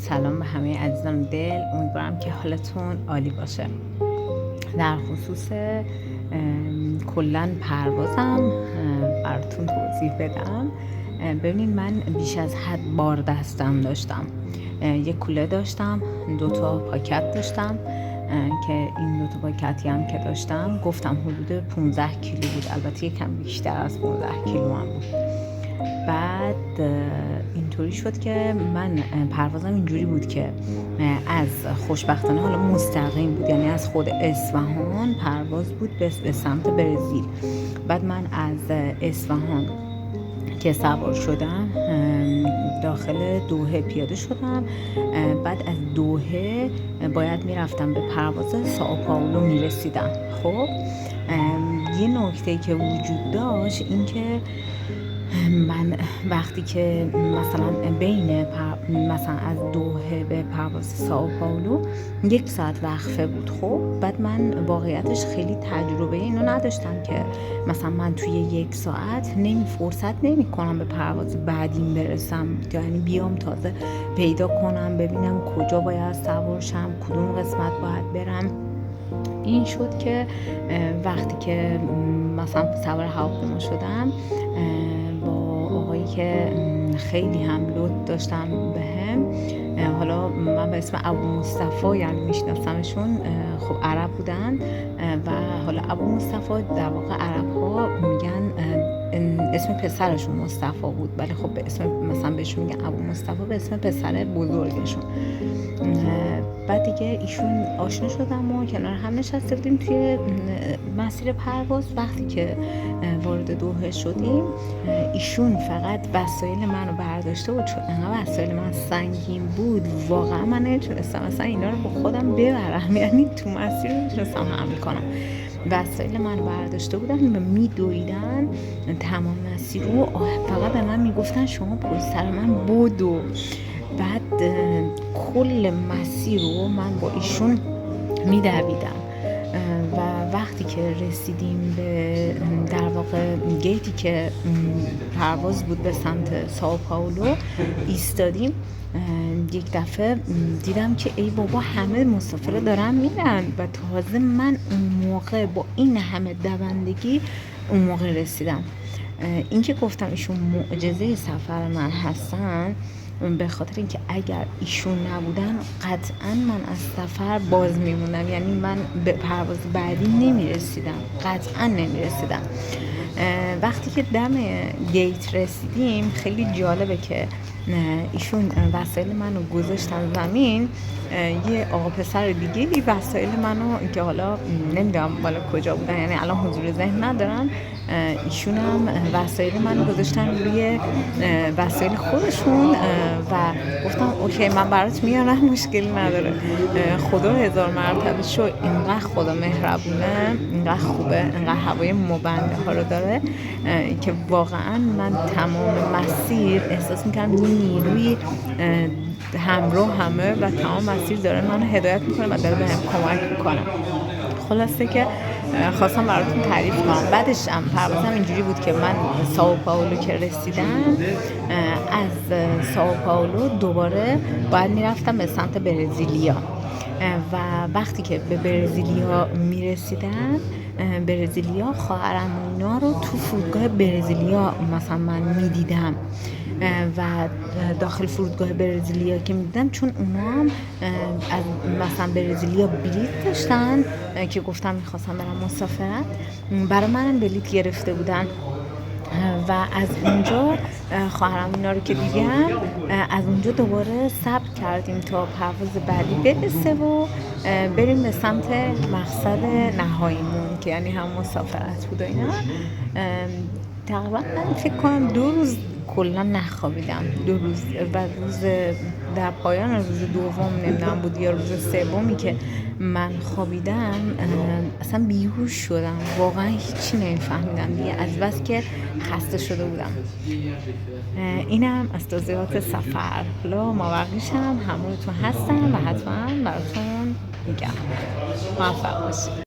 سلام به همه عزیزان دل، امیدوارم که حالتون عالی باشه. در خصوص کلن پروازم براتون توضیح بدم. ببینید، من بیش از حد بار دستم داشتم. یک کوله داشتم، 2 تا پاکت داشتم که این 2 تا پاکتی هم که داشتم گفتم حدود 15 کیلو بود. البته یکم بیشتر از 15 کیلو هم بود. بعد اینطوری شد که من پروازم اینجوری بود که از خوشبختانه حالا مستقیم بود، یعنی از خود اصفهان پرواز بود به سمت برزیل. بعد من از اصفهان که سوار شدم داخل دوحه پیاده شدم. بعد از دوحه باید میرفتم به پرواز سائو پائولو میرسیدم. خب یه نکته که وجود داشت این که من وقتی که مثلا بین مثلا از دوحه به پرواز سائو پائولو 1 ساعت وقفه بود. خب بعد من واقعیتش خیلی تجربه اینو نداشتم که مثلا من توی 1 ساعت فرصت نمی کنم به پرواز بعدیم برسم، یعنی بیام تازه پیدا کنم ببینم کجا باید سوار شم، کدوم قسمت باید برم. این شد که وقتی که مثلا سوار هواپیما شدم با آقایی که خیلی هم لطف داشتم بهم، حالا من به اسم ابو مصطفی یعنی میشناسمشون، خب عرب بودن و حالا ابو مصطفی در واقع عرب ها میگن اسم پسرشون مصطفی بود، ولی خب به اسم مثلا بهشون میگن ابو مصطفی به اسم پسر بزرگشون. بعد دیگه ایشون آشنا شدم و کنار هم نشسته بودیم توی مسیر پرواز. وقتی که وارد دوحه شدیم ایشون فقط وسایل منو برداشته بود، چون انقدر وسایل من سنگین بود واقعا من نمیتونستم مثلا اینا رو با خودم ببرم، یعنی تو مسیر نمیتونستم حمل کنم. وسایل من برداشته بودن و میدویدن تمام مسیر رو، فقط به من میگفتن شما پشت سر من بدو. بعد کل مسیر رو من با ایشون میدویدم و وقتی که رسیدیم به در واقع گیتی که پرواز بود به سمت سائو پائولو ایستادیم، یک دفعه دیدم که ای بابا همه مسافر دارن میرن و تازه من اون موقع با این همه دوندگی اون موقع رسیدم. این که گفتم ایشون معجزه سفر من هستن به خاطر اینکه اگر ایشون نبودن قطعا من از سفر باز میمونم، یعنی من به پرواز بعدی نمیرسیدم، قطعا نمیرسیدم. وقتی که دم گیت رسیدیم خیلی جالبه که ایشون وسایل منو گذاشتن زمین، یه آقا پسر دیگه وسایل منو که حالا نمیدونم بالا کجا بودن، یعنی الان حضور ذهن ندارن، ایشون هم وسایل منو گذاشتن روی وسایل خودشون و گفتم اوکی من برات میارم، مشکلی نداره. خدا 1000 مرتبه شو، اینقدر خدا مهربونه، اینقدر خوبه، اینقدر هوای مبنده ها رو داره که واقعا من تمام مسیر احساس میکنم نیروی همراه همه و تمام مسیر داره منو هدایت میکنه و داره بهم کمک میکنه. خلاصه که خواستم براتون تعریف کنم. بعدش هم پروازم اینجوری بود که من سائو پائولو که رسیدم، از سائو پائولو دوباره باید میرفتم به سمت برزیلیا و وقتی که به برزیلیا میرسیدم، برزیلیا خواهرم اینا رو تو فرودگاه برزیلیا مثلا من میدیدم و داخل فرودگاه برزیلیا که میدیدم، چون اونا هم از مثلا برزیلیا بلیط داشتن که گفتم میخواستم برم مسافرت، برای منم بلیط گرفته بودن و از اونجا خواهرم اینا رو که دیدم از اونجا دوباره صبر کردیم تا پرواز بعدی برسه و بریم به سمت مقصد نهاییمون که یعنی هم مسافرت بود و اینا. تقریبا من فکر کنم 2 روز کلا نخوابیدم، 2 روز و روز در پایان روز دوم نمیدونم بود یا روز سومی که من خوابیدم اصلا بیهوش شدم، واقعا هیچی نمیفهمیدم دیگه از بس که خسته شده بودم. اینم از توضیحات سفر. حالا مابقیش هم همراهتون هستم و حتما براتون میگم. موفق باشید.